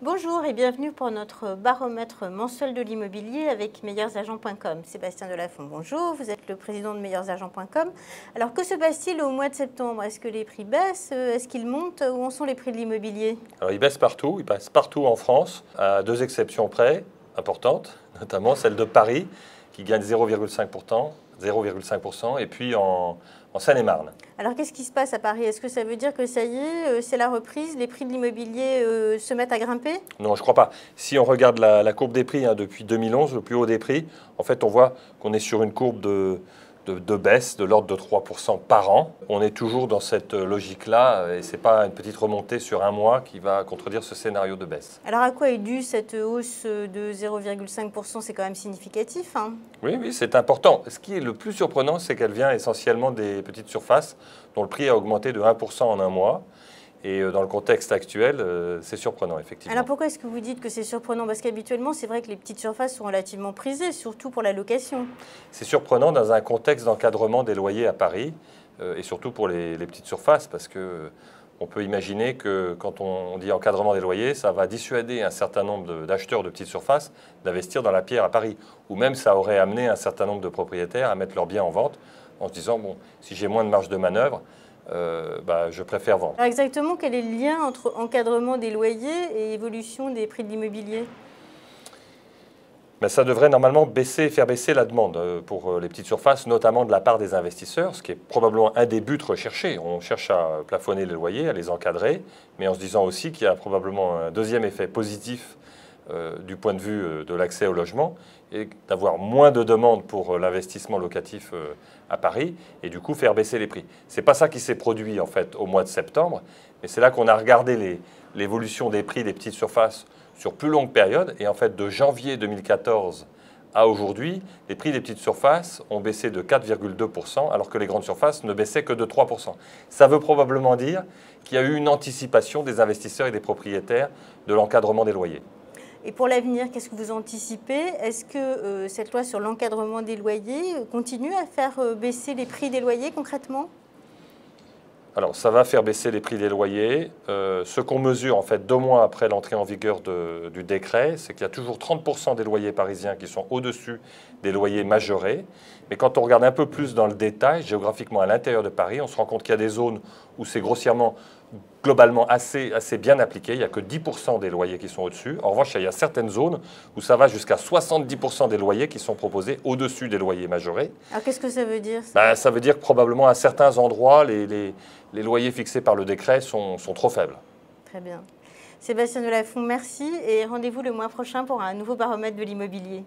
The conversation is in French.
Bonjour et bienvenue pour notre baromètre mensuel de l'immobilier avec meilleursagents.com. Sébastien Delafont, bonjour, vous êtes le président de meilleursagents.com. Alors que se passe-t-il au mois de septembre? Est-ce que les prix baissent? Est-ce qu'ils montent? Où en sont les prix de l'immobilier? Alors ils baissent partout en France, à deux exceptions près, importantes, notamment celle de Paris, qui gagne 0,5%, et puis en Seine-et-Marne. Alors qu'est-ce qui se passe à Paris? Est-ce que ça veut dire que ça y est, c'est la reprise, les prix de l'immobilier se mettent à grimper? Non, je ne crois pas. Si on regarde la courbe des prix depuis 2011, le plus haut des prix, en fait on voit qu'on est sur une courbe de baisse de l'ordre de 3% par an. On est toujours dans cette logique-là et ce n'est pas une petite remontée sur un mois qui va contredire ce scénario de baisse. Alors à quoi est due cette hausse de 0,5%? C'est quand même significatif, hein? Oui, c'est important. Ce qui est le plus surprenant, c'est qu'elle vient essentiellement des petites surfaces dont le prix a augmenté de 1% en un mois. Et dans le contexte actuel, c'est surprenant, effectivement. Alors pourquoi est-ce que vous dites que c'est surprenant? Parce qu'habituellement, c'est vrai que les petites surfaces sont relativement prisées, surtout pour la location. C'est surprenant dans un contexte d'encadrement des loyers à Paris, et surtout pour les petites surfaces, parce que on peut imaginer que quand on dit encadrement des loyers, ça va dissuader un certain nombre d'acheteurs de petites surfaces d'investir dans la pierre à Paris. Ou même ça aurait amené un certain nombre de propriétaires à mettre leurs biens en vente en se disant, bon, si j'ai moins de marge de manœuvre, je préfère vendre. Alors exactement, quel est le lien entre encadrement des loyers et évolution des prix de l'immobilier? Ça devrait normalement faire baisser la demande pour les petites surfaces, notamment de la part des investisseurs, ce qui est probablement un des buts recherchés. On cherche à plafonner les loyers, à les encadrer, mais en se disant aussi qu'il y a probablement un deuxième effet positif du point de vue de l'accès au logement, et d'avoir moins de demandes pour l'investissement locatif à Paris, et du coup faire baisser les prix. Ce n'est pas ça qui s'est produit en fait au mois de septembre, mais c'est là qu'on a regardé l'évolution des prix des petites surfaces sur plus longue période, et en fait de janvier 2014 à aujourd'hui, les prix des petites surfaces ont baissé de 4,2%, alors que les grandes surfaces ne baissaient que de 3%. Ça veut probablement dire qu'il y a eu une anticipation des investisseurs et des propriétaires de l'encadrement des loyers. Et pour l'avenir, qu'est-ce que vous anticipez? Est-ce que cette loi sur l'encadrement des loyers continue à faire baisser les prix des loyers concrètement? Alors, ça va faire baisser les prix des loyers. Ce qu'on mesure, en fait, 2 mois après l'entrée en vigueur du décret, c'est qu'il y a toujours 30% des loyers parisiens qui sont au-dessus des loyers majorés. Mais quand on regarde un peu plus dans le détail, géographiquement à l'intérieur de Paris, on se rend compte qu'il y a des zones où c'est grossièrement, globalement assez bien appliqué. Il n'y a que 10% des loyers qui sont au-dessus. En revanche, il y a certaines zones où ça va jusqu'à 70% des loyers qui sont proposés au-dessus des loyers majorés. Alors, qu'est-ce que ça veut dire, ça? Ça veut dire que probablement à certains endroits, les loyers fixés par le décret sont trop faibles. Très bien. Sébastien Delafont, merci et rendez-vous le mois prochain pour un nouveau baromètre de l'immobilier.